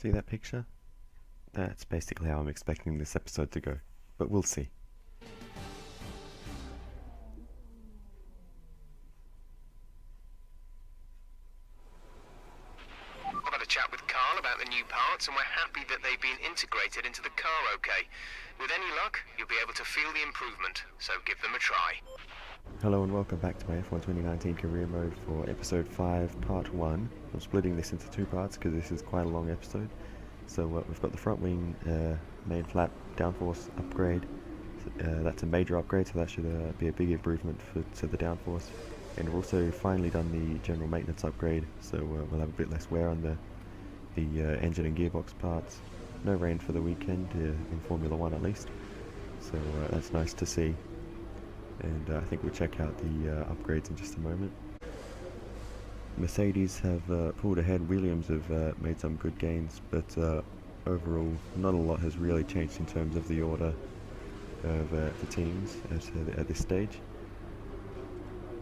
See that picture? That's basically how I'm expecting this episode to go, but we'll see. I've had a chat with Carl about the new parts, and we're happy that they've been integrated into the car okay. With any luck, you'll be able to feel the improvement, so give them a try. Hello and welcome back to my F1 2019 career mode for episode 5 part 1. I'm splitting this into 2 parts because this is quite a long episode. So we've got the front wing main flap downforce upgrade. That's a major upgrade, so that should be a big improvement to the downforce. And we've also finally done the general maintenance upgrade, so we'll have a bit less wear on the engine and gearbox parts. No rain for the weekend in Formula 1 at least, so that's nice to see. And I think we'll check out the upgrades in just a moment. Mercedes have pulled ahead. Williams have made some good gains, but overall not a lot has really changed in terms of the order of the teams at this stage.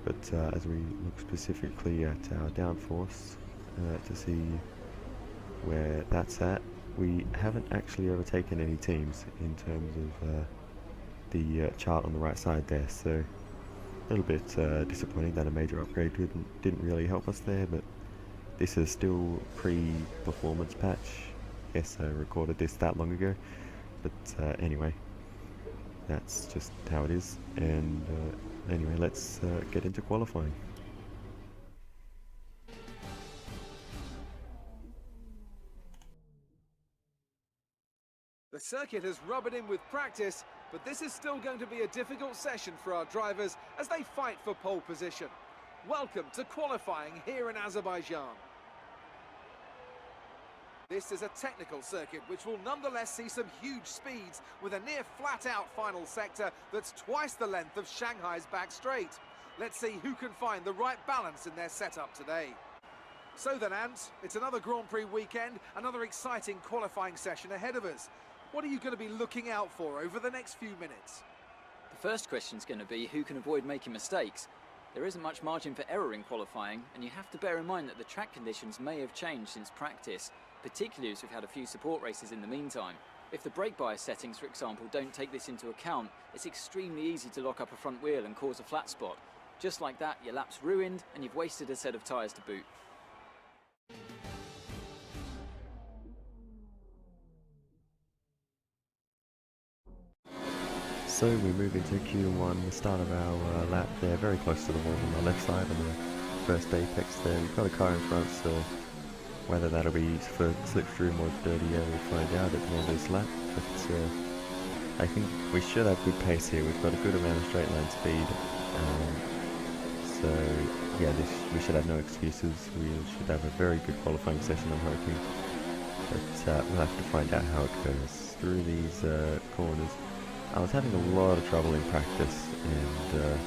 But as we look specifically at our downforce to see where that's at, we haven't actually overtaken any teams in terms of the chart on the right side there, so a little bit disappointing that a major upgrade didn't really help us there, but this is still pre-performance patch. Yes, I recorded this that long ago, but anyway, that's just how it is. And anyway, let's get into qualifying. The circuit has rubbed in with practice, but this is still going to be a difficult session for our drivers as they fight for pole position. Welcome to qualifying here in Azerbaijan. This is a technical circuit which will nonetheless see some huge speeds with a near flat-out final sector that's twice the length of Shanghai's back straight. Let's see who can find the right balance in their setup today. So then, Ant, it's another Grand Prix weekend, another exciting qualifying session ahead of us. What are you going to be looking out for over the next few minutes? The first question is going to be who can avoid making mistakes. There isn't much margin for error in qualifying, and you have to bear in mind that the track conditions may have changed since practice, particularly as we've had a few support races in the meantime. If the brake bias settings, for example, don't take this into account, it's extremely easy to lock up a front wheel and cause a flat spot. Just like that, your lap's ruined, and you've wasted a set of tyres to boot. So we move into Q1, the start of our lap there, very close to the wall on the left side on the first apex there. We've got a car in front, so whether that'll be for slipstream or dirty air we'll find out at the end of this lap. But I think we should have good pace here. We've got a good amount of straight line speed. So yeah, we should have no excuses. We should have a very good qualifying session, I'm hoping. But we'll have to find out how it goes through these corners. I was having a lot of trouble in practice, and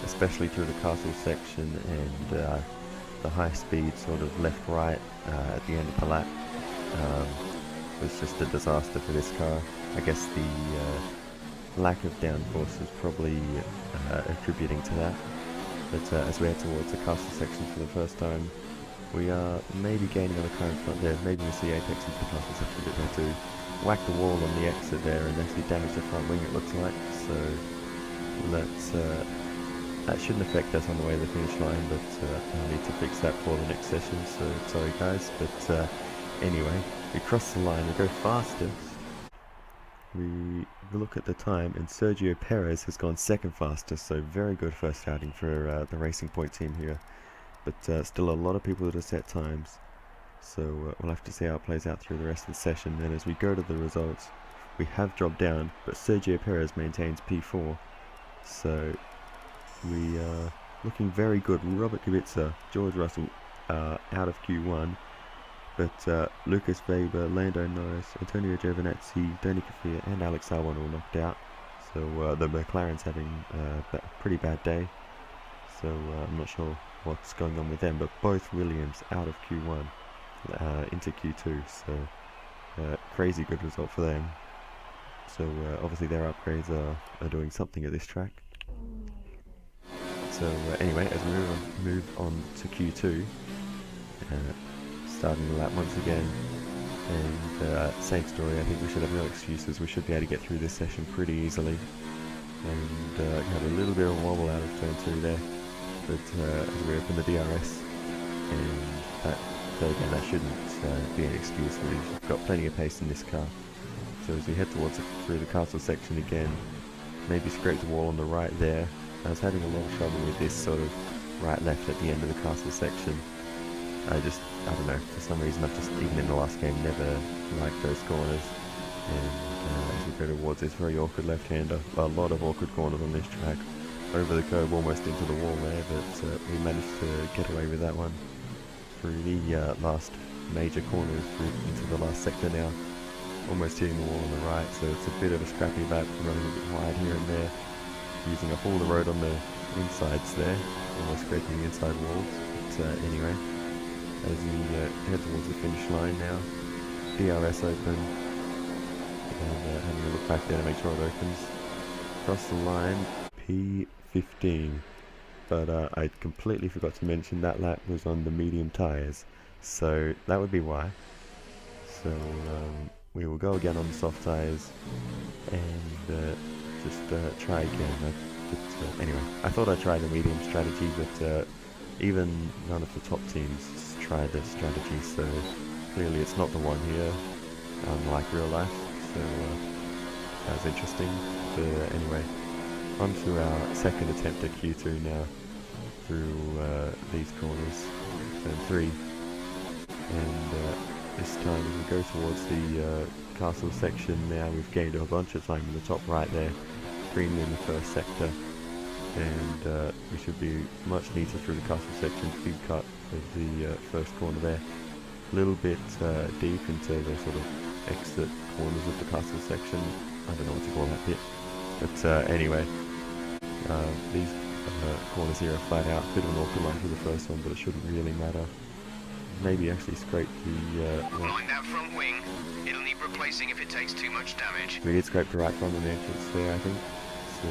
especially through the castle section and the high speed sort of left-right at the end of the lap. Was just a disaster for this car. I guess the lack of downforce is probably attributing to that. But as we head towards the castle section for the first time, we are maybe gaining on the car in front there. Maybe we'll see apex into the castle section a bit there too. Whack the wall on the exit there and actually damage the front wing, it looks like. So that shouldn't affect us on the way to the finish line, but I need to fix that for the next session, so sorry guys. But anyway, we cross the line, we go fastest. We look at the time, and Sergio Perez has gone second fastest, so very good first outing for the Racing Point team here. But still a lot of people that have set times. So we'll have to see how it plays out through the rest of the session. And as we go to the results, we have dropped down, but Sergio Perez maintains P4. So we are looking very good. Robert Kubica, George Russell out of Q1, but Lucas Weber, Lando Norris, Antonio Giovinazzi, Tony Kvyat and Alex Albon all knocked out. So the McLaren's having a pretty bad day. So I'm not sure what's going on with them, but both Williams out of Q1. Into Q2, so crazy good result for them. So obviously their upgrades are doing something at this track. So anyway, as we move on to Q2, starting the lap once again, and same story. I think we should have no excuses. We should be able to get through this session pretty easily. And had a little bit of a wobble out of turn 2 there, but as we open the DRS, and again, that shouldn't be an excuse. We've got plenty of pace in this car. So as we head through the castle section again, maybe scrape the wall on the right there. I was having a lot of trouble with this sort of right-left at the end of the castle section. I don't know, for some reason I've just, even in the last game, never liked those corners. And as we go towards this very awkward left-hander, a lot of awkward corners on this track. Over the curb, almost into the wall there, but we managed to get away with that one. Through the last major corners, into the last sector now. Almost hitting the wall on the right, so it's a bit of a scrappy lap, running a bit wide here and there. Using up all the road on the insides there, almost scraping the inside walls. But anyway, as we head towards the finish line now, DRS open, and having a look back there to make sure it opens. Across the line, P15. But I completely forgot to mention that lap was on the medium tyres, so that would be why. So we will go again on the soft tyres and just try again. Anyway, I thought I'd try the medium strategy, but even none of the top teams tried this strategy, so clearly it's not the one here, unlike real life, so that was interesting. But anyway, on to our second attempt at Q2 now, through these corners, turn 3, and this time as we go towards the castle section now, we've gained a bunch of time in the top right there, green in the first sector, and we should be much neater through the castle section. Big cut of the first corner there, a little bit deep into the sort of exit corners of the castle section. I don't know what to call that bit, but anyway, these corners here are flat out, a bit of an awkward line for the first one, but it shouldn't really matter. Maybe actually scrape the Mind that front wing. It'll need replacing if it takes too much damage. we did scrape the right front on the entrance there, I think. So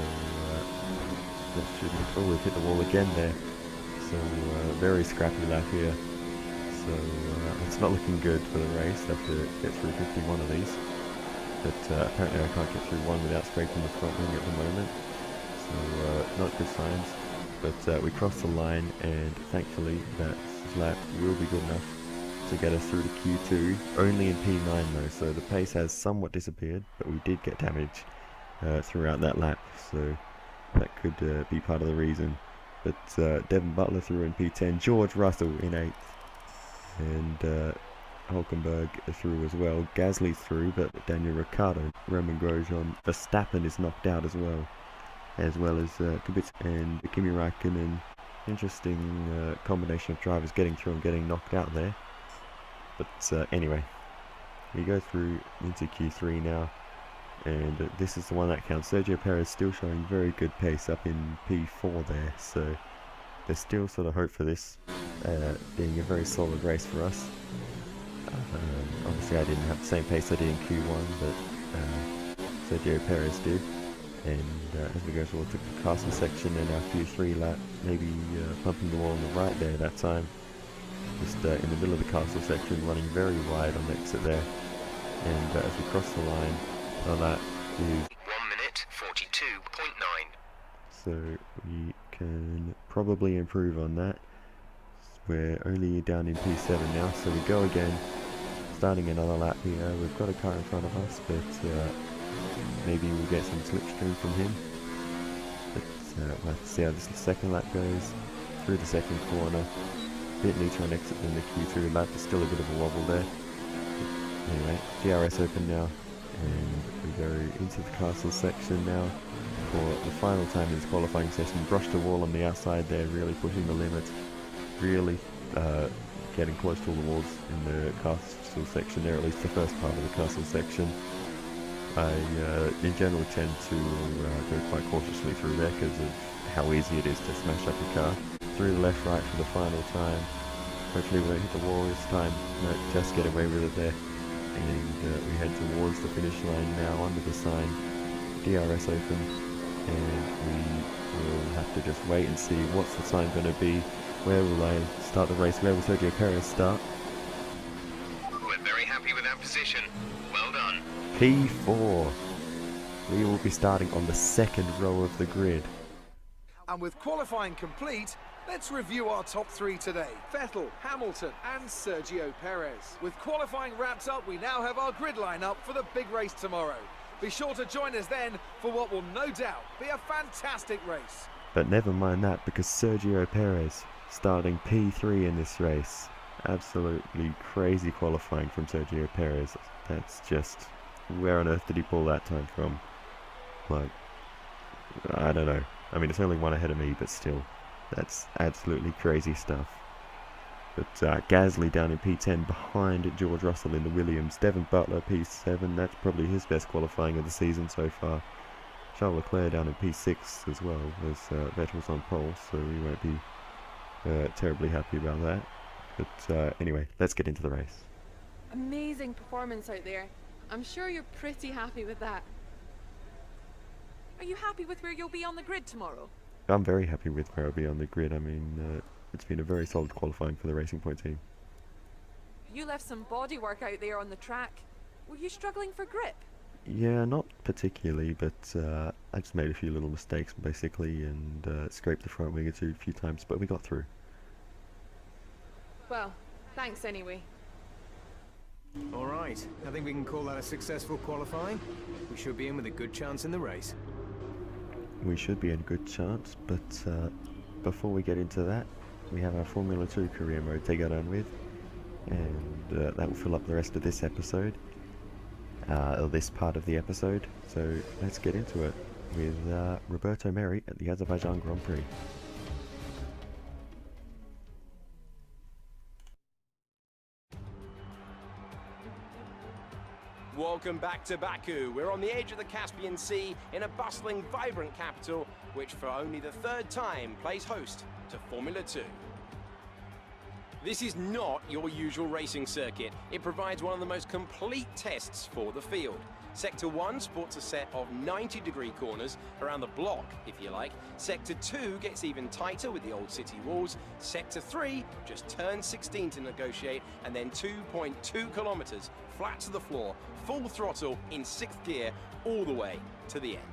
that should be, oh, we've hit the wall again there. So very scrappy lap here. So it's not looking good for the race. I have to get through 51 of these. But apparently I can't get through one without scraping the front wing at the moment. So not good signs. But we crossed the line, and thankfully that lap will be good enough to get us through to Q2, only in P9 though, so the pace has somewhat disappeared, but we did get damage throughout that lap, so that could be part of the reason. But Devon Butler through in P10, George Russell in 8th, and Hulkenberg through as well, Gasly through, but Daniel Ricciardo, Roman Grosjean, Verstappen is knocked out as well as Kubica and Kimi Raikkonen. Interesting combination of drivers getting through and getting knocked out there. But anyway, we go through into Q3 now, and this is the one that counts. Sergio Perez still showing very good pace up in P4 there, so there's still sort of hope for this being a very solid race for us. Obviously I didn't have the same pace I did in Q1, but Sergio Perez did. And as we go towards the castle section in our Q3 lap, maybe pumping the wall on the right there that time. Just in the middle of the castle section, running very wide on the exit there. And as we cross the line, our lap is 1 minute 42.9. so we can probably improve on that. We're only down in P7 now, so we go again, starting another lap here. We've got a car in front of us, but maybe we'll get some slipstream from him. But we'll have to see how this second lap goes. Through the second corner, a bit neater on exit than the Q2 lap, there's still a bit of a wobble there. But anyway, DRS open now, and we go into the castle section now for the final time in this qualifying session. Brushed the wall on the outside there, really pushing the limits, really getting close to all the walls in the castle section there, at least the first part of the castle section. I, in general, tend to go quite cautiously through there because of how easy it is to smash up your car. Through the left, right for the final time. Hopefully we don't hit the wall this time. No, just get away with it there. And we head towards the finish line now, under the sign. DRS open. And we will have to just wait and see what's the time going to be. Where will I start the race? Where will Sergio Perez start? We're very happy with that position. position. Well done. P4. We will be starting on the second row of the grid. And with qualifying complete, let's review our top three today. Vettel, Hamilton and Sergio Perez. With qualifying wrapped up, we now have our grid lineup for the big race tomorrow. Be sure to join us then for what will no doubt be a fantastic race. But never mind that, because Sergio Perez starting P3 in this race. Absolutely crazy qualifying from Sergio Perez. That's just, where on earth did he pull that time from? Like, I don't know. I mean, it's only one ahead of me, but still, that's absolutely crazy stuff. But Gasly down in P10 behind George Russell in the Williams. Devon Butler P7, that's probably his best qualifying of the season so far. Charles Leclerc down in P6 as well, as Vettel's on pole, so we won't be terribly happy about that. But anyway, let's get into the race. Amazing performance out there. I'm sure you're pretty happy with that. Are you happy with where you'll be on the grid tomorrow? I'm very happy with where I'll be on the grid. I mean, it's been a very solid qualifying for the Racing Point team. You left some body work out there on the track. Were you struggling for grip? Yeah, not particularly, but I just made a few little mistakes basically, and scraped the front wing a few times, but we got through. Well, thanks anyway. All right, I think we can call that a successful qualifying. We should be in with a good chance in the race. We should be in a good chance, but before we get into that, we have our Formula 2 career mode to get on with, and that will fill up the rest of this episode, or this part of the episode. So let's get into it with Roberto Merhi at the Azerbaijan Grand Prix. Welcome back to Baku. We're on the edge of the Caspian Sea in a bustling, vibrant capital, which for only the third time plays host to Formula 2. This is not your usual racing circuit. It provides one of the most complete tests for the field. Sector 1 sports a set of 90-degree corners around the block, if you like. Sector 2 gets even tighter with the old city walls. Sector 3 just turns 16 to negotiate, and then 2.2 kilometers flat to the floor, full throttle in 6th gear, all the way to the end.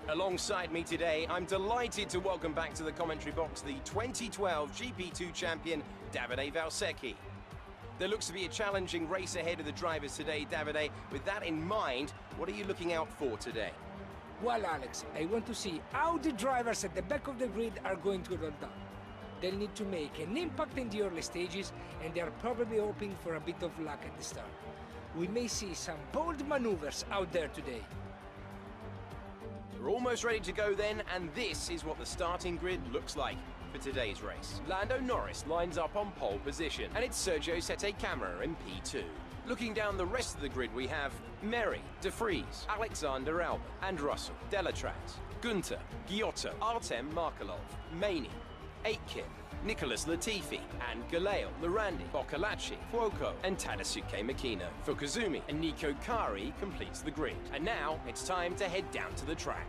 Alongside me today, I'm delighted to welcome back to the commentary box the 2012 GP2 champion, Davide Valsecchi. There looks to be a challenging race ahead of the drivers today, Davide. With that in mind, what are you looking out for today? Well, Alex, I want to see how the drivers at the back of the grid are going to roll down. They'll need to make an impact in the early stages, and they are probably hoping for a bit of luck at the start. We may see some bold maneuvers out there today. We're almost ready to go then, and this is what the starting grid looks like for today's race. Lando Norris lines up on pole position, and it's Sergio Sette Camara in P2. Looking down the rest of the grid, we have Merhi, De Vries, Alexander Albon, and Russell, Delatraz, Gunter, Giotto, Artem Markelov, Maney, Aitken, Nicholas Latifi, and Galeo, Lorandi, Boccalacci, Fuoco, and Tadasuke Makino. For Kazumi and Nico Kari completes the grid. And now it's time to head down to the track.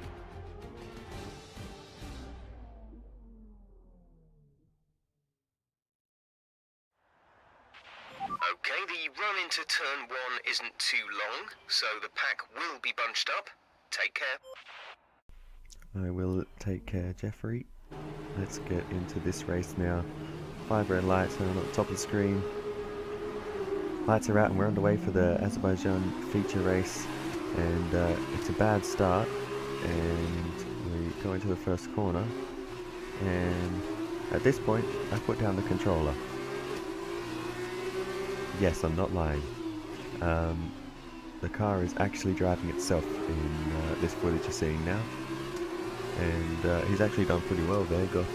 Okay, the run into turn 1 isn't too long, so the pack will be bunched up. Take care. I will take care, Jeffrey. Let's get into this race now. 5 red lights are on the top of the screen. Lights are out and we're underway for the Azerbaijan feature race. And it's a bad start. And we go into the first corner. And at this point, I put down the controller. Yes, I'm not lying. The car is actually driving itself in this footage you're seeing now. And he's actually done pretty well there, got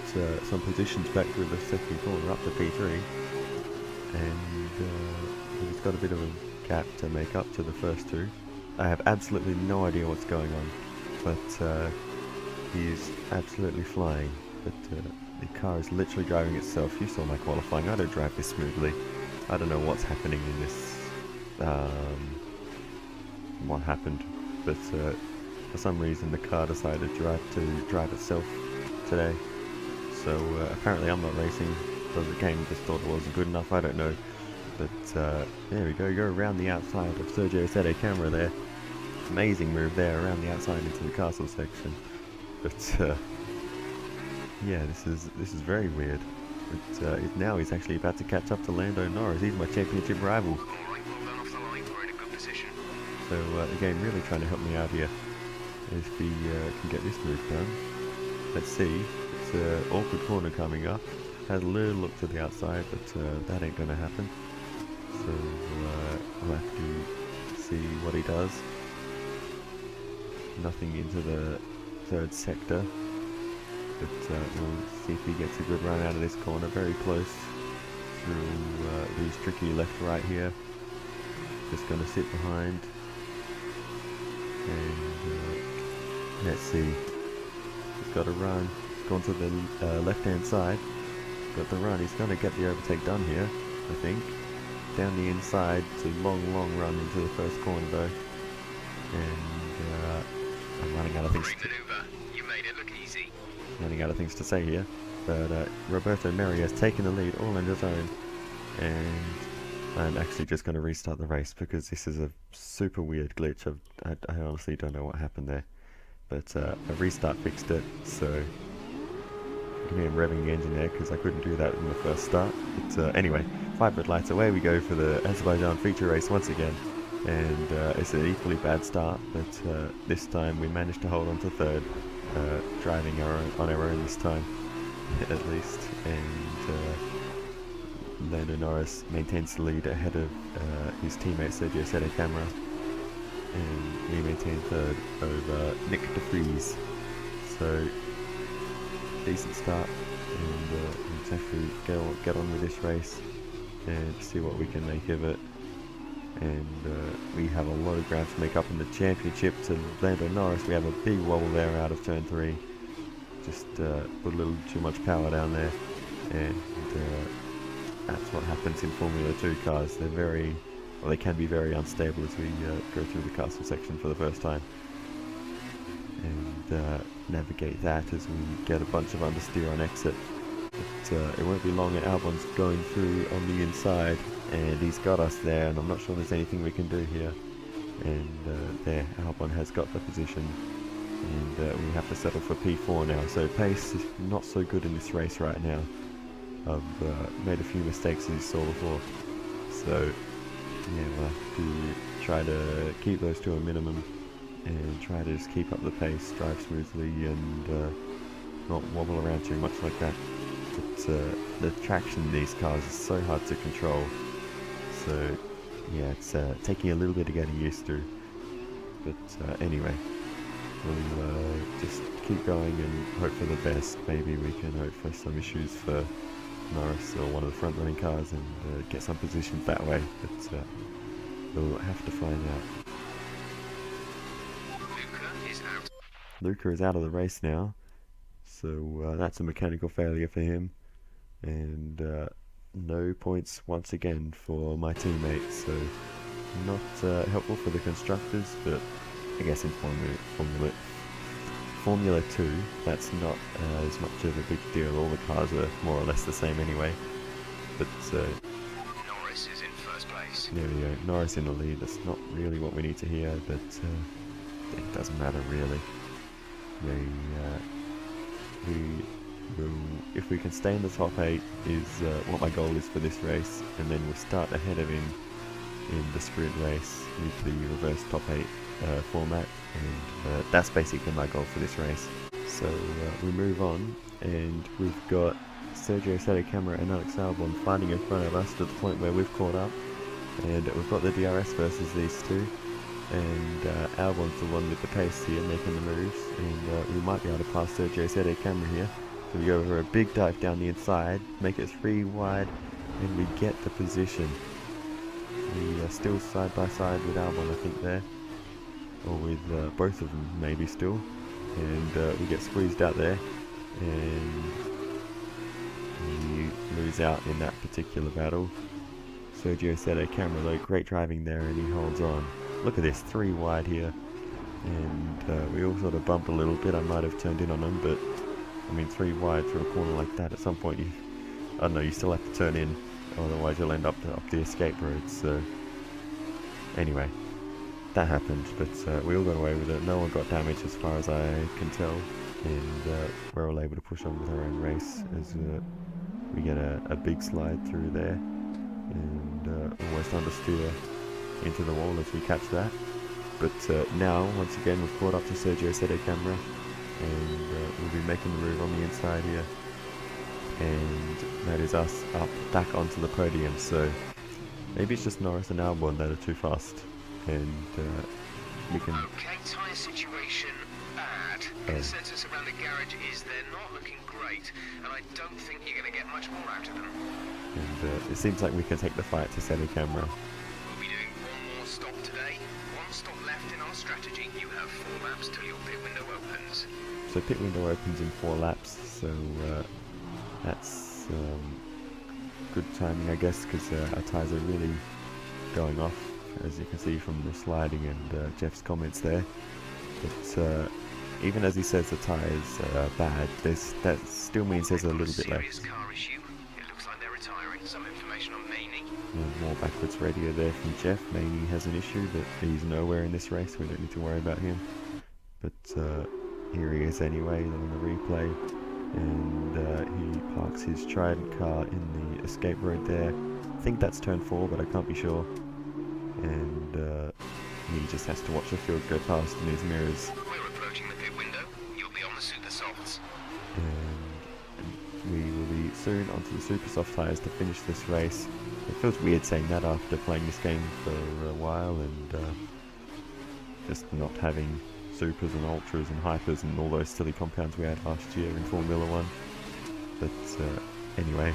some positions back through the second corner up to P3, and he's got a bit of a gap to make up to the first two. I have absolutely no idea what's going on, but he's absolutely flying. But the car is literally driving itself. You saw my qualifying, I don't drive this smoothly. I don't know what's happening in this, what happened, but for some reason the car decided to drive itself today. So apparently I'm not racing, so the game just thought it wasn't good enough, I don't know. But there we go, go around the outside of Sergio Sette camera there. Amazing move there around the outside into the castle section. But yeah, this is very weird. But now he's actually about to catch up to Lando Norris. He's my championship rival. Alright, well done off the line, we're in a good position. So the game really trying to help me out here. If he can get this move done. Let's see. It's an awkward corner coming up. Has a little look to the outside, but that ain't gonna happen. So we'll have to see what he does. Nothing into the third sector, but we'll see if he gets a good run out of this corner. Very close through these tricky left-right here. Just gonna sit behind, and let's see. He's got a run. He's gone to the left-hand side. Got the run. He's gonna get the overtake done here, I think. Down the inside. It's a long run into the first corner though, and I'm running out of things. You made it look easy. Running out of things to say here, but Roberto Meri has taken the lead all on his own, and I'm actually just going to restart the race because this is a super weird glitch. I honestly don't know what happened there, but a restart fixed it, so you can hear him revving the engine there because I couldn't do that in the first start. But anyway, 5 red lights away we go for the Azerbaijan feature race once again. And it's an equally bad start, but this time we managed to hold on to third, driving on our own this time, at least. And Lando Norris maintains the lead ahead of his teammate Sergio Sette camera, and we maintain third over Nick de Vries. So decent start, and let's actually get on with this race and see what we can make of it. And we have a lot of ground to make up in the championship to Lando Norris. We have a big wobble there out of turn 3. Just put a little too much power down there, and that's what happens in Formula 2 cars. They can be very unstable as we go through the castle section for the first time, and navigate that as we get a bunch of understeer on exit. But it won't be long, and Albon's going through on the inside. And he's got us there, and I'm not sure there's anything we can do here. And there, Albon has got the position, and we have to settle for P4 now. So pace is not so good in this race right now. I've made a few mistakes as you saw before. So yeah, we'll have to try to keep those to a minimum, and try to just keep up the pace, drive smoothly, and not wobble around too much like that. But the traction in these cars is so hard to control. So yeah, it's taking a little bit of getting used to, but anyway, we'll just keep going and hope for the best. Maybe we can hope for some issues for Norris or one of the front running cars and get some positions that way, but we'll have to find out. Luca is out of the race now, so that's a mechanical failure for him, and no points once again for my teammates, so not helpful for the constructors, but I guess in Formula 2 that's not as much of a big deal. All the cars are more or less the same anyway. But Norris is in first place. There we go, Norris in the lead. That's not really what we need to hear, but it doesn't matter really. If we can stay in the top 8 is what my goal is for this race, and then we'll start ahead of him in the sprint race with the reverse top 8 format, and that's basically my goal for this race. So we move on, and we've got Sergio Sette camera and Alex Albon fighting in front of us to the point where we've caught up, and we've got the DRS versus these two, and Albon's the one with the pace here making the moves, and we might be able to pass Sergio Sette camera here. So we go over a big dive down the inside, make it 3 wide, and we get the position. We are still side by side with Albon, I think, there, or with both of them maybe still, and we get squeezed out there, and he lose out in that particular battle. Sergio Sette camera though, great driving there, and he holds on. Look at this, 3 wide here, and we all sort of bumped a little bit. I might have turned in on them, but I mean 3 wide through a corner like that, at some point I don't know, you still have to turn in, otherwise you'll end up the escape road. So anyway, that happened, but we all got away with it. No one got damaged as far as I can tell, and we're all able to push on with our own race as we get a big slide through there, and almost understeer into the wall as we catch that. But now, once again, we've caught up to Sergio's header camera, and we'll be making the move on the inside here, and that is us up back onto the podium. So maybe it's just Norris and Albon that are too fast, and we can... Okay, tyre situation bad. Consensus around the garage is they're not looking great, and I don't think you're going to get much more out of them. And it seems like we can take the fight to Center Camera. We'll be doing one more stop today. One stop left in our strategy. You have 4 laps till your pit window opens. So pit window opens in 4 laps, so that's good timing, I guess, because our tyres are really going off, as you can see from the sliding and Jeff's comments there. But even as he says the tyres are bad, that still means there's a little bit left. Car issue. It looks like they're retiring. Some information on Maney. And more backwards radio there from Jeff. Maney has an issue, but he's nowhere in this race. We don't need to worry about him. But here he is anyway on the replay, and he parks his Trident car in the escape road there. I think that's turn 4, but I can't be sure. And he just has to watch the field go past in his mirrors. We're approaching the pit window. You'll be on the super softs. And we will be soon onto the super soft tyres to finish this race. It feels weird saying that after playing this game for a while and just not having supers and ultras and hypers and all those silly compounds we had last year in Formula 1. But anyway,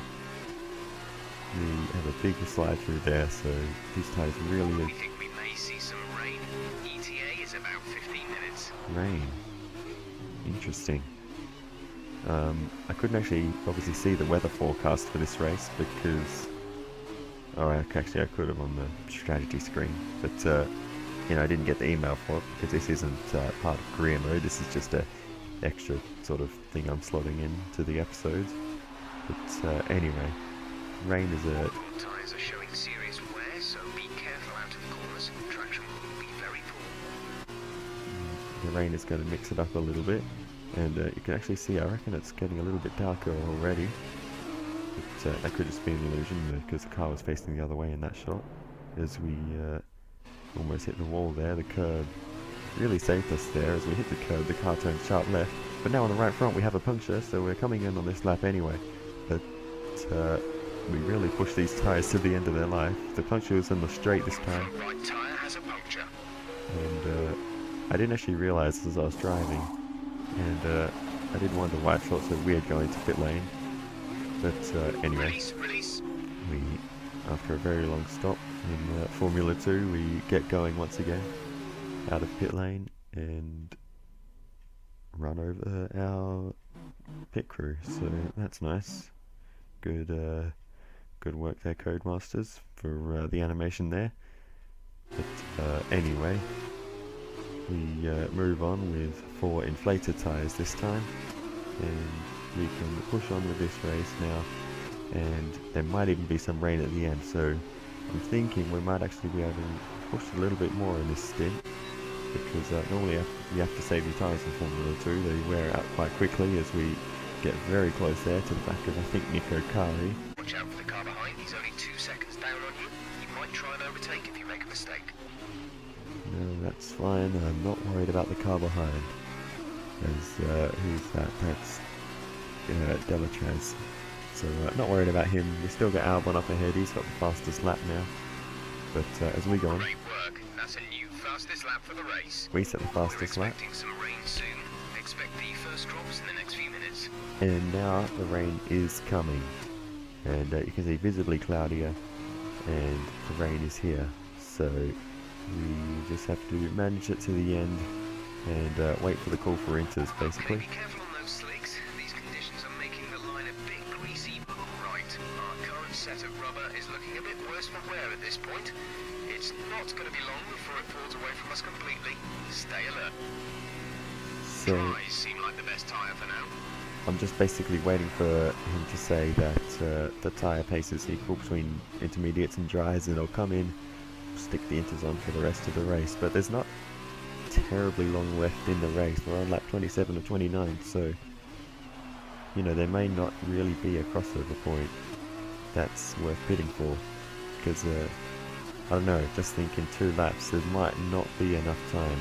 we have a big slide through there, so these tyres really... We think we may see some rain. ETA is about 15 minutes. Rain. Interesting. I couldn't actually obviously see the weather forecast for this race because... Oh, actually I could have on the strategy screen, but you know, I didn't get the email for it because this isn't part of career mode. This is just a extra sort of thing I'm slotting into the episodes. But anyway, rain is a... Tyres are showing serious wear, so be careful out of corners. Traction will be very poor. The rain is going to mix it up a little bit, and you can actually see, I reckon it's getting a little bit darker already. But that could just be an illusion because the car was facing the other way in that shot. As we almost hit the wall there, the curb really saved us there. As we hit the curb, the car turned sharp left. But now on the right front we have a puncture, so we're coming in on this lap anyway. But we really pushed these tyres to the end of their life. The puncture was in the straight this time. Right tyre has a puncture. And I didn't actually realise as I was driving. And I did wonder why it felt so weird going to pit lane. But anyway, Release. we, after a very long stop in Formula 2, we get going once again out of pit lane and run over our pit crew. So that's nice. Good work there, Codemasters, for the animation there. But anyway, we move on with 4 inflated tyres this time, and we can push on with this race now, and there might even be some rain at the end, so I'm thinking we might actually be able to push a little bit more in this stint, because normally you have to save your tyres in Formula 2. They wear out quite quickly as we get very close there to the back of, I think, Nico Kari. Watch out for the car behind. He's only 2 seconds down on you. You might try and overtake if you make a mistake. No, that's fine. I'm not worried about the car behind. As who's that? That's Delatraz. So not worried about him. We still got Albon up ahead. He's got the fastest lap now. But as we go on, Great work. That's a new fastest lap for the race. we set the We're fastest lap. expecting some rain soon. Expect the first drops in the next few minutes. And now the rain is coming. And you can see visibly cloudier. And the rain is here. So we just have to manage it to the end. And wait for the call for inters, Okay, basically. be careful on those slicks. These conditions are making the line a bit greasy. Right, our current set of rubber is looking a bit worse for wear at this point. It's not going to be long before it falls away from us completely. Stay alert. So Dries seem like the best tyre for now. I'm just basically waiting for him to say that the tyre pace is equal between intermediates and dries, and I'll come in, stick the inters on for the rest of the race. But there's not terribly long left in the race. We're on lap 27 or 29, so you know, there may not really be a crossover point that's worth bidding for, because I don't know, just think in 2 laps there might not be enough time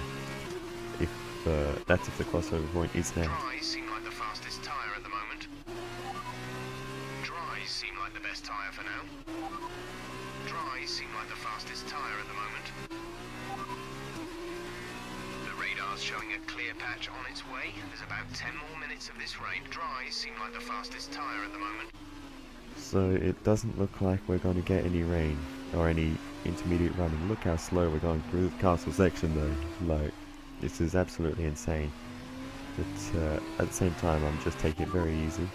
if that's if the crossover point is now. Dries seem like the fastest tyre at the moment. Dries seem like the best tyre for now. Dries seem like the fastest tyre at the moment. The radar's showing a clear patch on its way. There's about 10 more minutes of this rain. Dries seem like the fastest tyre at the moment. So it doesn't look like we're going to get any rain or any intermediate running. Look how slow we're going through the castle section though. Like, this is absolutely insane. But at the same time, I'm just taking it very easy.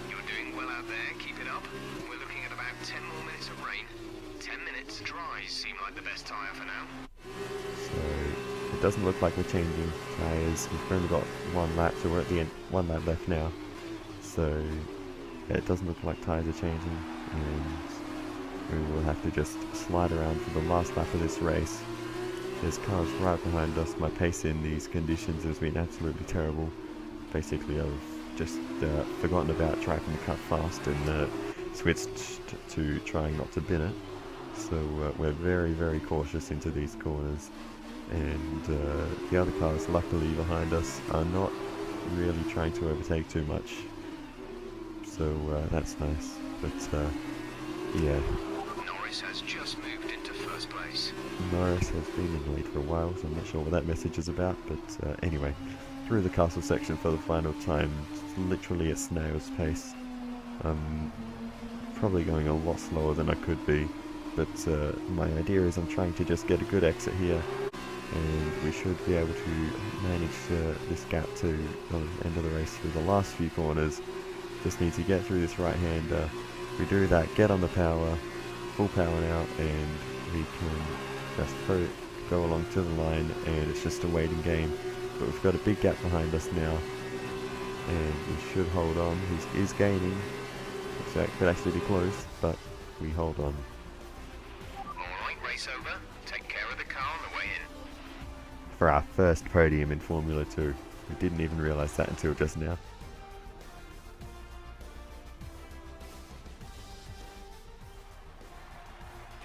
You're doing well out there. Keep it up. We're looking at about 10 more minutes of rain. 10 minutes. Dries seem like the best tyre for now. So it doesn't look like we're changing tyres. We've only got 1 lap, so we're at the end, 1 lap left now. So yeah, it doesn't look like tyres are changing, and we will have to just slide around for the last lap of this race. There's cars right behind us. My pace in these conditions has been absolutely terrible. Basically, I've just forgotten about tracking the cut fast and switched to trying not to bin it. So we're very, very cautious into these corners. And the other cars, luckily behind us, are not really trying to overtake too much. So that's nice. But yeah. Norris has just moved into first place. Norris has been in the lead for a while, so I'm not sure what that message is about, but anyway, through the castle section for the final time, literally at snail's pace. Probably going a lot slower than I could be, but my idea is I'm trying to just get a good exit here, and we should be able to manage this gap to the end of the race through the last few corners. Just need to get through this right-hander. If we do that, get on the power, full power now, and we can just go along to the line, and it's just a waiting game. But we've got a big gap behind us now, and we should hold on. He is gaining, so it could actually be close, but we hold on. Alright, race over. Take care of the car on the way in. For our first podium in Formula 2. We didn't even realise that until just now.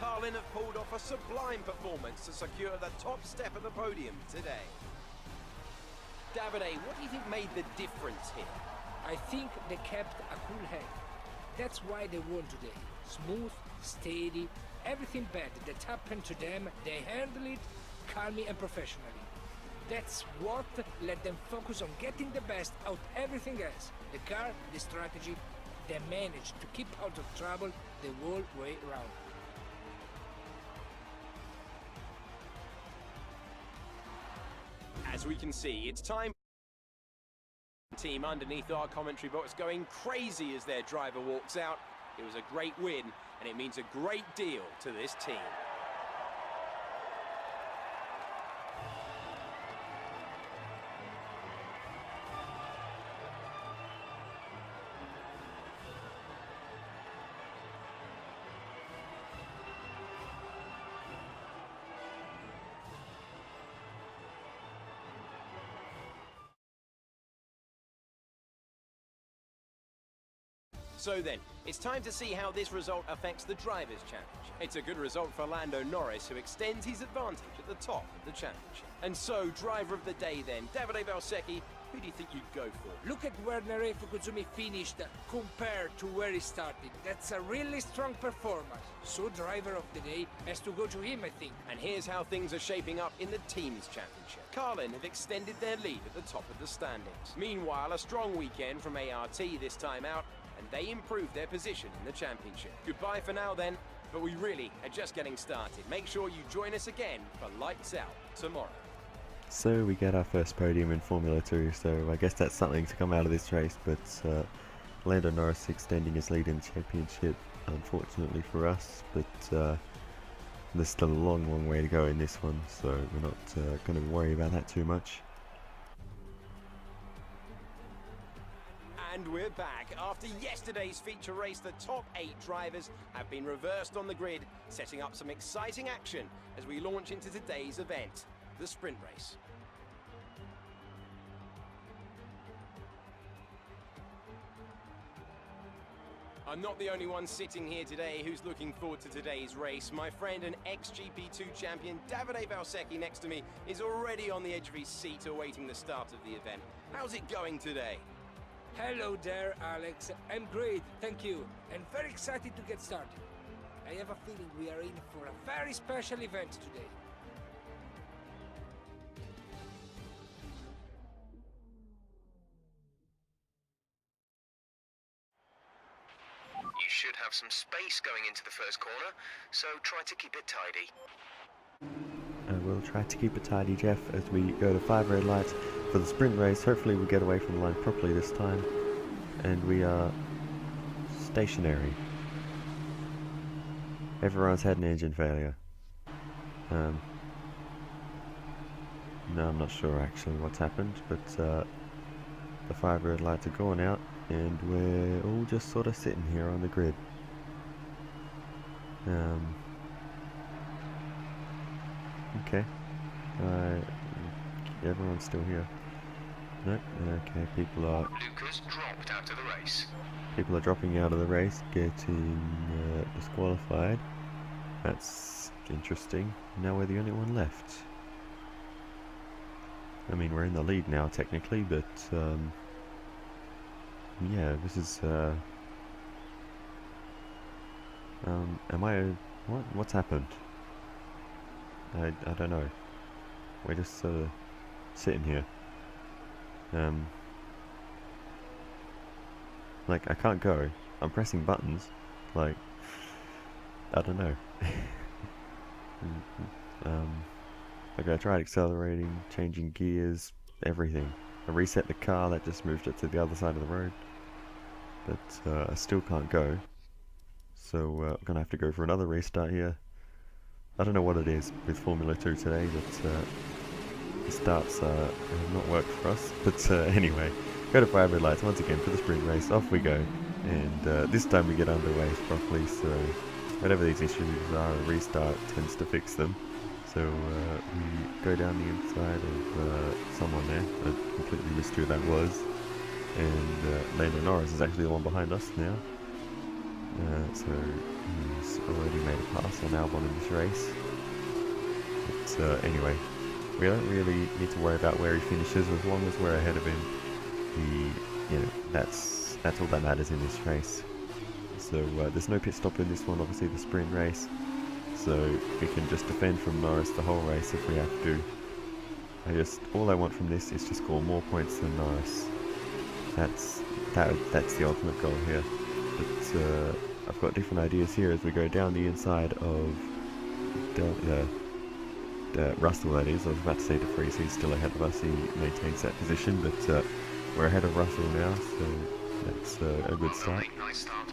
Carlin have pulled off a sublime performance to secure the top step of the podium today. Davide, what do you think made the difference here? I think they kept a cool head. That's why they won today. Smooth, steady, everything bad that happened to them, they handled it calmly and professionally. That's what let them focus on getting the best out everything else. The car, the strategy, they managed to keep out of trouble the whole way around. As we can see, it's time. Team underneath our commentary box going crazy as their driver walks out. It was a great win, and it means a great deal to this team. So then, it's time to see how this result affects the Drivers' Championship. It's a good result for Lando Norris, who extends his advantage at the top of the championship. And so, driver of the day then, Davide Valsecchi, who do you think you'd go for? Look at where Nerei Fukuzumi finished compared to where he started. That's a really strong performance. So driver of the day has to go to him, I think. And here's how things are shaping up in the Teams' Championship. Carlin have extended their lead at the top of the standings. Meanwhile, a strong weekend from ART this time out, and they improved their position in the championship. Goodbye for now then, but we really are just getting started. Make sure you join us again for Lights Out tomorrow. So we get our first podium in Formula 2, so I guess that's something to come out of this race, but Lando Norris extending his lead in the championship, unfortunately for us, but there's still a long way to go in this one, so we're not going to worry about that too much. And And we're back. After yesterday's feature race, the top 8 drivers have been reversed on the grid, setting up some exciting action as we launch into today's event, the sprint race. I'm not the only one sitting here today who's looking forward to today's race. My friend and ex-GP2 champion Davide Valsecchi next to me is already on the edge of his seat awaiting the start of the event. How's it going today? Hello there, Alex. I'm great, thank you, and very excited to get started. I have a feeling we are in for a very special event today. You should have some space going into the first corner, so try to keep it tidy. I will try to keep it tidy, Jeff, as we go to 5 red lights for the sprint race. Hopefully we get away from the line properly this time. And we are stationary. Everyone's had an engine failure. No, I'm not sure actually what's happened, but the 5 red lights are going out and we're all just sort of sitting here on the grid. Okay. Everyone's still here. Nope. Okay, people are Lucas dropped out of the race. People are dropping out of the race, getting disqualified. That's interesting. Now we're the only one left. I mean, we're in the lead now technically, but yeah, this is what's happened? I don't know. We're just sort of sitting here. Like, I can't go. I'm pressing buttons. Like, I don't know. Like, I tried accelerating, changing gears, everything. I reset the car, that just moved it to the other side of the road. But I still can't go. So I'm gonna have to go for another restart here. I don't know what it is with Formula 2 today, but the starts have not worked for us. But anyway, go to 5 red lights once again for the sprint race. Off we go. And this time we get underway properly, so whatever these issues are, a restart tends to fix them. So we go down the inside of someone there. I completely missed who that was. And Lando Norris is actually the one behind us now. So he's already made a pass on Albon in this race. But anyway, we don't really need to worry about where he finishes as long as we're ahead of him. That's all that matters in this race. So there's no pit stop in this one, obviously the sprint race. So we can just defend from Norris the whole race if we have to. All I want from this is to score more points than Norris. That's the ultimate goal here. But I've got different ideas here as we go down the inside of Russell, that is. I was about to say De Vries, he's still ahead of us, he maintains that position, but we're ahead of Russell now, so that's a good start. Nice start.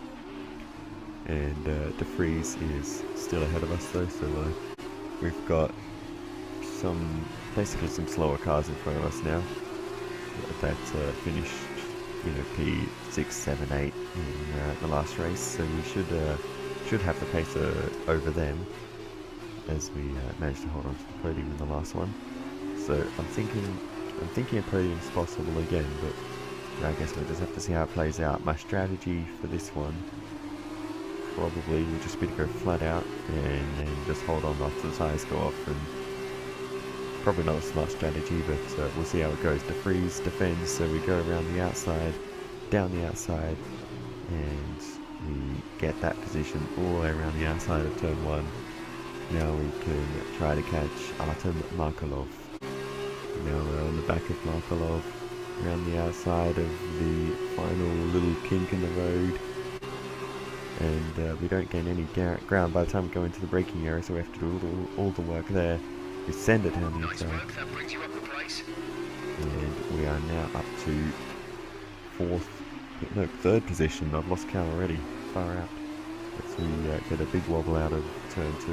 And De Vries is still ahead of us though, so we've got basically some slower cars in front of us now that finished P6, 7, 8 in the last race, so we should have the pace over them as we managed to hold on to the podium in the last one. So I'm thinking a podium's possible again, but I guess we'll just have to see how it plays out. My strategy for this one probably will just be to go flat out and then just hold on after the tyres go off, and probably not a smart strategy, but we'll see how it goes. De Vries defends, so we go around the outside, down the outside, and we get that position all the way around the outside of turn 1. Now we can try to catch Artem Markelov. Now we're on the back of Markelov, around the outside of the final little kink in the road, and we don't gain any ground by the time we go into the braking area, so we have to do all the work there. We send it down the inside. Nice work, that brings you up the place. And we are now up to third position. I've lost count already, far out. As we get a big wobble out of turn 2.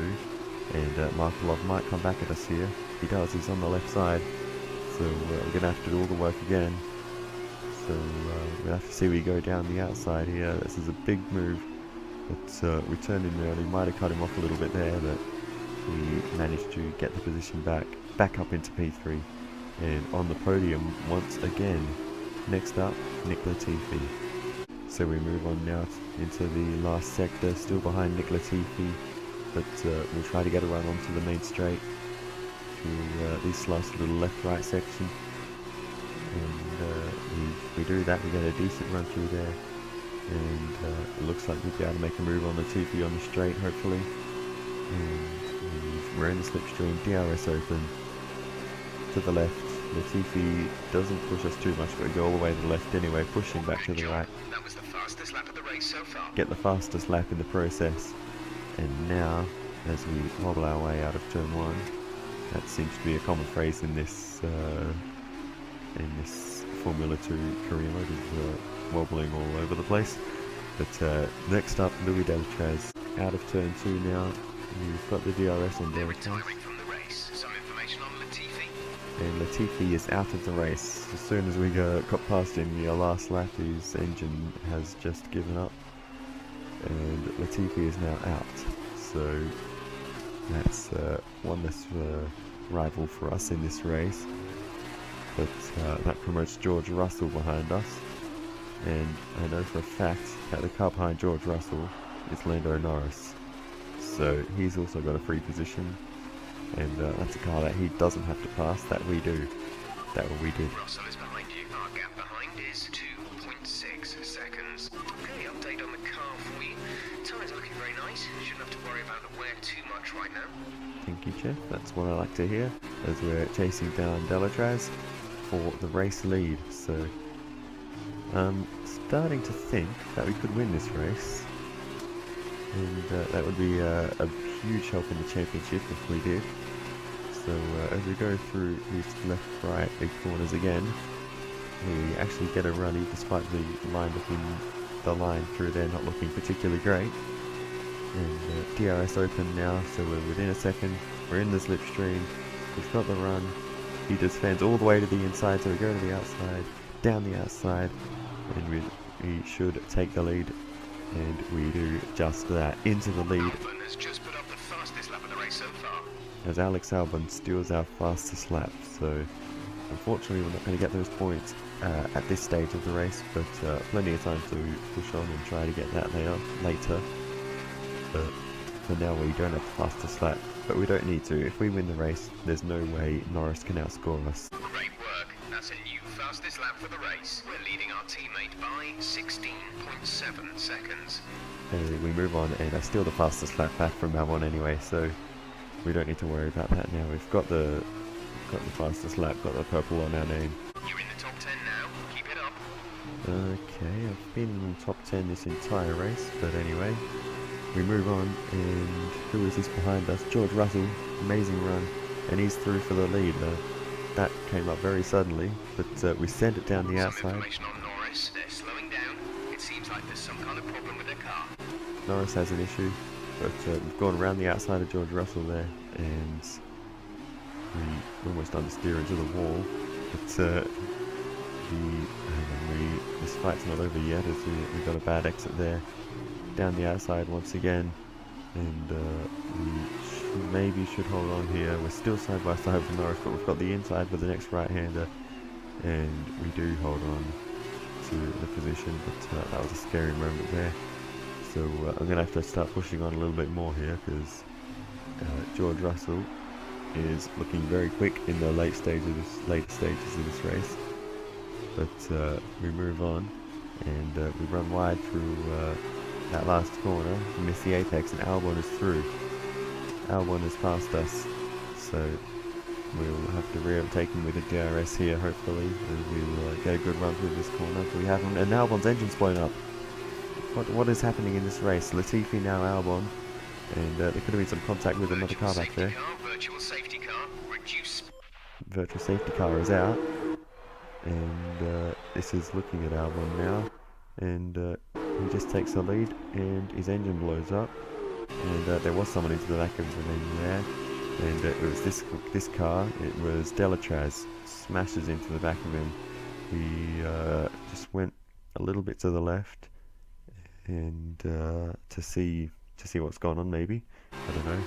And Markelov might come back at us here. He does, he's on the left side. So we're going to have to do all the work again. So so we'll have to see we go down the outside here. This is a big move, but we turned in early, might have cut him off a little bit there, but we managed to get the position back up into P3, and on the podium once again. Next up, Nick Latifi. So we move on now into the last sector, still behind Nick Latifi, but we'll try to get a run onto the main straight through this last little left-right section, and we do that. We get a decent run through there, and it looks like we'll be able to make a move on Latifi on the straight, hopefully. And we're in the slipstream, DRS open to the left. Latifi doesn't push us too much, but we go all the way to the left anyway, pushing back to the right. That was the fastest lap of the race so far. Get the fastest lap in the process. And now, as we wobble our way out of turn 1, that seems to be a common phrase in this Formula 2 career mode, is wobbling all over the place. But next up, Louis Delatraz, out of turn 2 now. We've got the DRS on Delatraz. And Latifi is out of the race. As soon as we got past him the last lap, his engine has just given up, and Latifi is now out. So that's one less rival for us in this race. But that promotes George Russell behind us, and I know for a fact that the car behind George Russell is Lando Norris. So he's also got a free position. And that's a car that he doesn't have to pass, that we do. Russell is behind you. Our gap behind is 2.6 seconds. Okay, update on the car for you. Tyres looking very nice. Shouldn't have to worry about the wear too much right now. Thank you, Jeff. That's what I like to hear, as we're chasing down Delatraz for the race lead. So I'm starting to think that we could win this race. And that would be a huge help in the championship if we did. So as we go through these left, right, big corners again, we actually get a run despite the line through there not looking particularly great. And DRS open now, so we're within a second. We're in the slipstream. We've got the run. He just fans all the way to the inside, so we go to the outside, down the outside, and we should take the lead. And we do just that, into the lead. Albon has just put up the fastest lap of the race so far. As Alex Albon steals our fastest lap. So unfortunately we're not going to get those points at this stage of the race, but plenty of time to push on and try to get that later. But for now we don't have the fastest lap, but we don't need to. If we win the race, there's no way Norris can outscore us. Great work. That's a new fastest lap for the race. We're leading our teammate by 16.7 seconds. And we move on, and I steal the fastest lap back from Albon anyway, so we don't need to worry about that now. We've got the fastest lap, got the purple on our name. You're in the top 10 now. Keep it up. Okay, I've been in the top 10 this entire race, but anyway, we move on, and who is this behind us? George Russell, amazing run, and he's through for the lead. That came up very suddenly, but we sent it down the outside. Some information on Norris. They're slowing down. It seems like there's some kind of problem with their car. Norris has an issue, but we've gone around the outside of George Russell there, and we almost understeer into the wall. But this fight's not over yet, as we got a bad exit there. Down the outside once again, and we maybe should hold on here. We're still side by side with Norris, but we've got the inside for the next right-hander, and we do hold on to the position, but that was a scary moment there. So I'm going to have to start pushing on a little bit more here, because George Russell is looking very quick in the later stages of this race. But we move on, and we run wide through that last corner, miss the apex, and Albon is through. Albon has passed us, so we'll have to re-overtake him with a DRS here, hopefully, and we'll get a good run through this corner. We have him, and Albon's engine's blown up. What is happening in this race? Latifi, now Albon, and there could have been some contact with another car back there. Virtual safety car, reduce. Virtual safety car is out, and this is looking at Albon now, and he just takes the lead, and his engine blows up, and there was someone into the back of the engine there, and it was this car. It was Delatraz, smashes into the back of him. He just went a little bit to the left, and to see what's going on. Maybe, I don't know.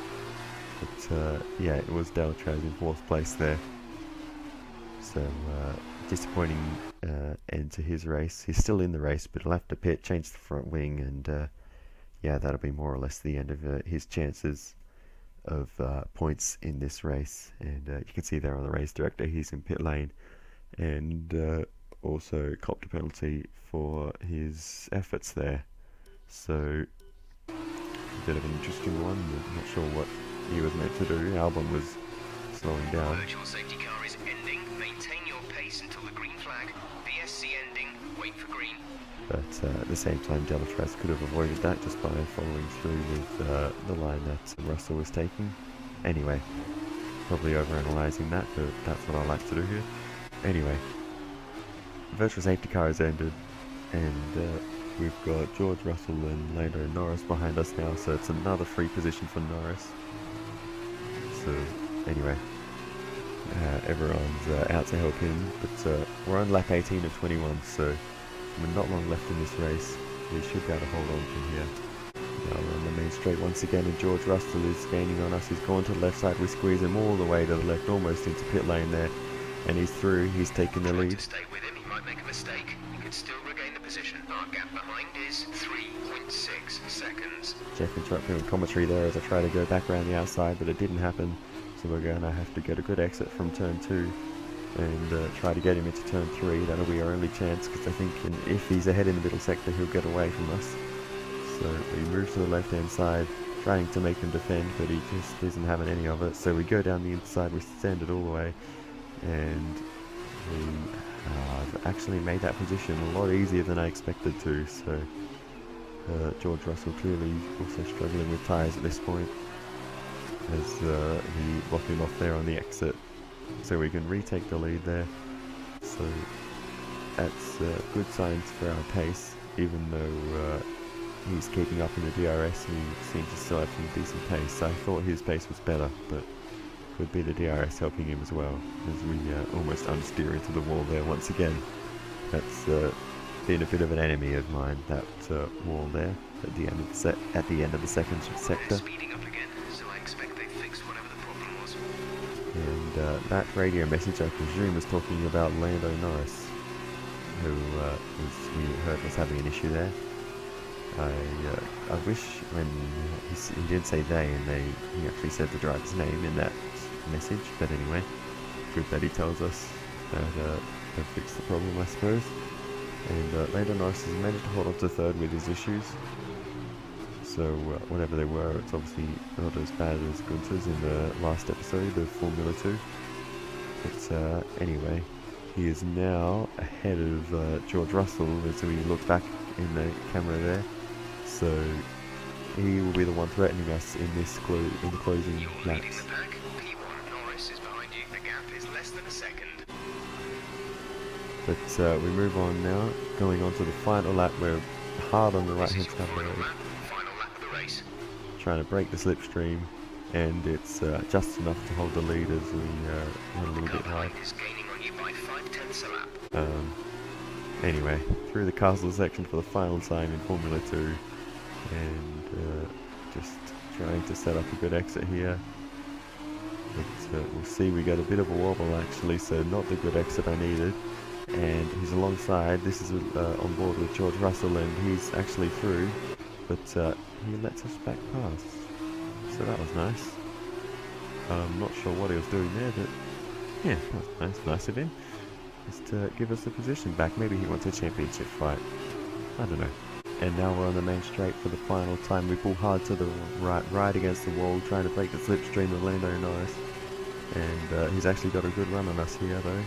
But yeah, it was Delatraz in 4th place there. So disappointing end to his race. He's still in the race, but he'll have to pit, change the front wing, and yeah, that'll be more or less the end of his chances of points in this race. And you can see there on the race director, he's in pit lane, and also copped a penalty for his efforts there. So a bit of an interesting one. I'm not sure what he was meant to do. Albon was slowing down. Virtual safety car is ending. Maintain your pace until the green flag. VSC ending. Wait for green. But at the same time, Delatraz could have avoided that just by following through with the line that Russell was taking. Anyway, probably overanalyzing that, but that's what I like to do here. Anyway, virtual safety car has ended, and we've got George Russell and Lando Norris behind us now, so it's another free position for Norris. So anyway, everyone's out to help him, but we're on lap 18 of 21, so we're not long left in this race. We should be able to hold on from here. Now we're on the main straight once again, and George Russell is gaining on us. He's gone to the left side. We squeeze him all the way to the left, almost into pit lane there, and he's through. He's taking the lead. To stay with him, he might make a mistake. He could still regain the position. Our gap behind is 3.6 seconds. Jeff interrupting with commentary there as I try to go back around the outside, but it didn't happen. So we're going to have to get a good exit from turn 2 and try to get him into turn 3. That'll be our only chance, because I think if he's ahead in the middle sector, he'll get away from us. So we move to the left hand side, trying to make him defend, but he just isn't having any of it. So we go down the inside, we send it all the way, and I've actually made that position a lot easier than I expected to. So George Russell clearly also struggling with tyres at this point, as he blocked him off there on the exit, so we can retake the lead there. So that's good signs for our pace, even though he's keeping up in the DRS. He seems to still have some decent pace. I thought his pace was better, but could be the DRS helping him as well, as we almost unsteer into the wall there once again. That's been a bit of an enemy of mine, that wall there at the end of the second sector. Speeding up again, so I expect they fixed whatever the problem was. And that radio message, I presume, was talking about Lando Norris, who we heard was having an issue there. I wish when he did say they, and he actually said the driver's name in that message, but anyway, good that he tells us that they've fixed the problem, I suppose. And Lando Norris has managed to hold on to 3rd with his issues, so whatever they were, it's obviously not as bad as Gunther's in the last episode of Formula 2. But anyway, he is now ahead of George Russell as we look back in the camera there. So he will be the one threatening us in this in the closing You're laps. leading the pack. P1 Norris is behind you. The gap is less than a second. But we move on now, going on to the final lap. We're hard on the right hand This is side your of the road, final lap of the race. trying to break the slipstream, and it's just enough to hold the lead as we run a little bit hard. Is gaining on you by 0.5 a lap. Anyway, through the castle section for the final time in Formula 2, and just trying to set up a good exit here. But we'll see, we got a bit of a wobble actually, so not the good exit I needed. And he's alongside. This is on board with George Russell, and he's actually through, but he lets us back past, so that was nice. I'm not sure what he was doing there, but yeah, that was nice of him, just to give us the position back. Maybe he wants a championship fight, I don't know. And now we're on the main straight for the final time. We pull hard to the right against the wall, trying to break the slipstream of Lando Norris, and he's actually got a good run on us here though.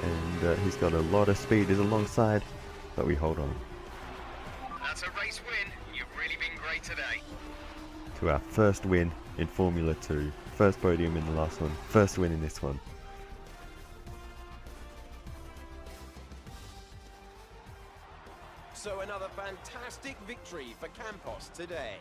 And he's got a lot of speed, he's alongside, but we hold on. That's a race win. You've really been great today. To our first win in Formula 2. First podium in the last one, first win in this one. So another fantastic victory for Campos today.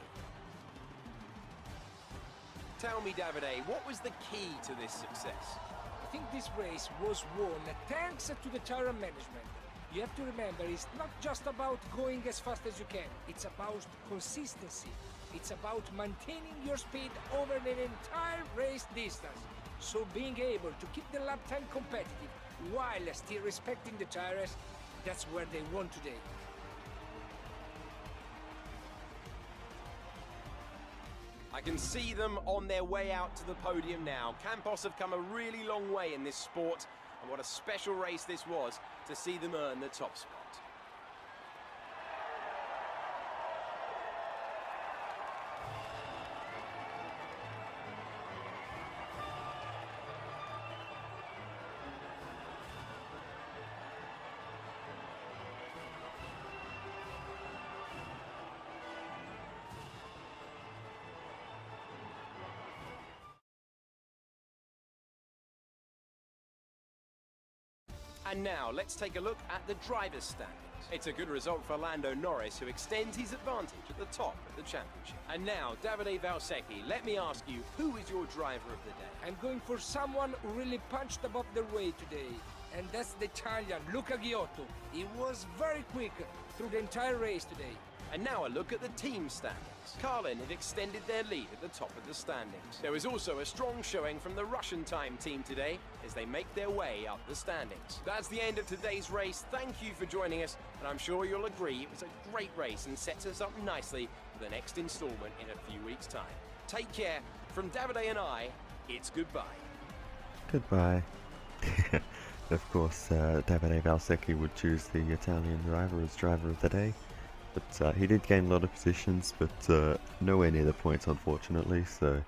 Tell me, Davide, what was the key to this success? I think this race was won thanks to the tyre management. You have to remember, it's not just about going as fast as you can. It's about consistency. It's about maintaining your speed over the entire race distance. So being able to keep the lap time competitive while still respecting the tires, that's where they won today. I can see them on their way out to the podium now. Campos have come a really long way in this sport, and what a special race this was to see them earn the top spot. And now, let's take a look at the driver's standings. It's a good result for Lando Norris, who extends his advantage at the top of the championship. And now, Davide Valsecchi, let me ask you, who is your driver of the day? I'm going for someone who really punched above their weight today. And that's the Italian, Luca Ghiotto. He was very quick through the entire race today. And now a look at the team standings. Carlin have extended their lead at the top of the standings. There was also a strong showing from the Russian time team today as they make their way up the standings. That's the end of today's race. Thank you for joining us, and I'm sure you'll agree it was a great race and sets us up nicely for the next installment in a few weeks' time. Take care. From Davide and I, it's goodbye. Goodbye. Of course, Davide Valsecchi would choose the Italian driver as driver of the day. But he did gain a lot of positions, but nowhere near the points, unfortunately. So,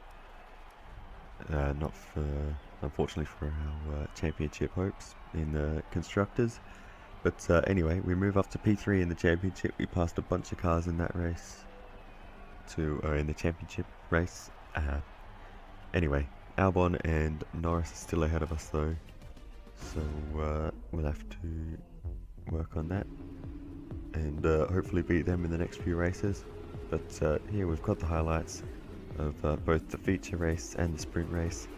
unfortunately for our championship hopes in the constructors. But anyway, we move up to P3 in the championship. We passed a bunch of cars in that race, in the championship race. Anyway, Albon and Norris are still ahead of us though, so we'll have to work on that and hopefully beat them in the next few races. But here we've got the highlights of both the feature race and the sprint race,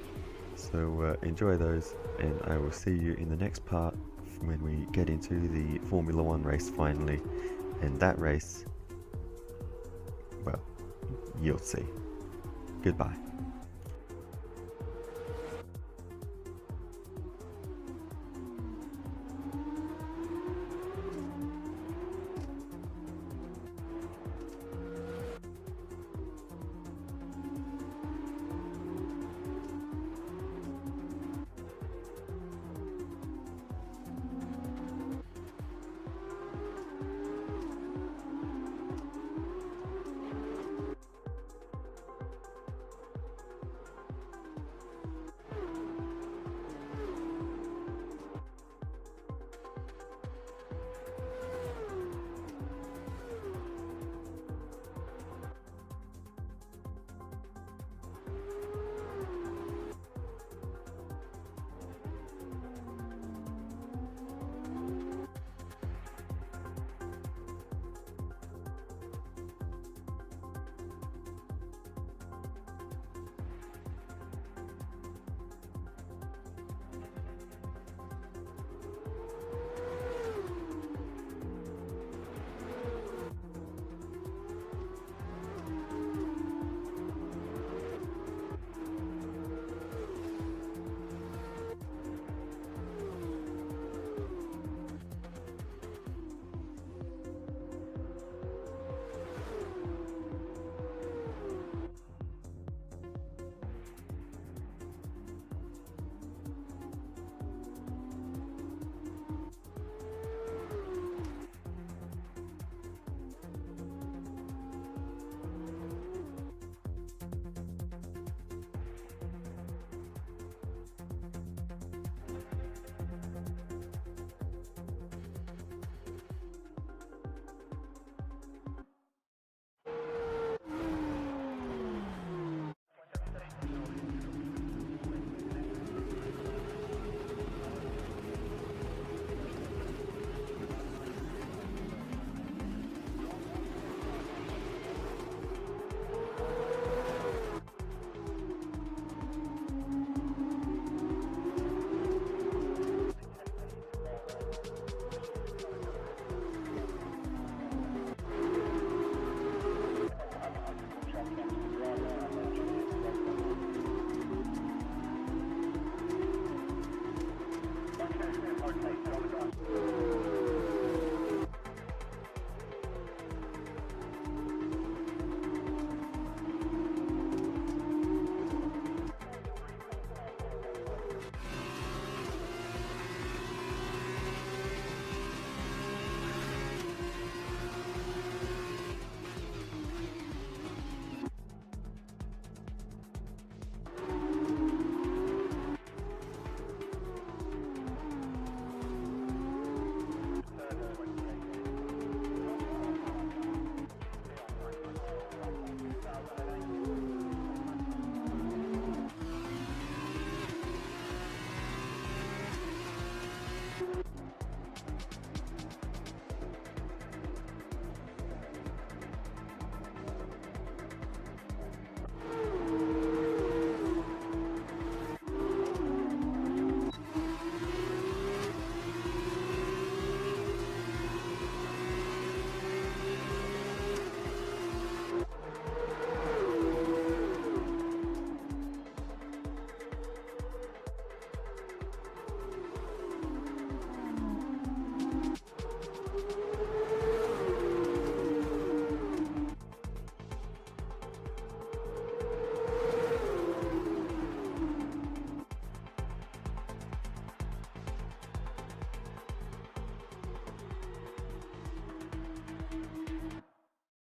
so enjoy those, and I will see you in the next part when we get into the Formula 1 race finally. And that race, well, you'll see. Goodbye.